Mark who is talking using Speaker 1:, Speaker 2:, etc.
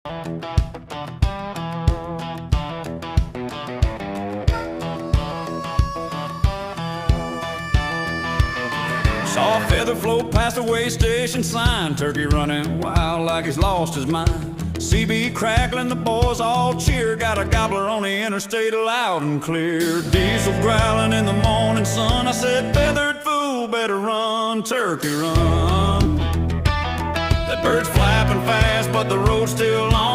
Speaker 1: Saw a feather float past the way station sign. Turkey running wild like he's lost his mind. CB crackling, the boys all cheer. Got a gobbler on the interstate loud and clear. Diesel growling in the morning sun. I said, feathered fool, better run, turkey run. That bird's flapping fast, but the road's still long.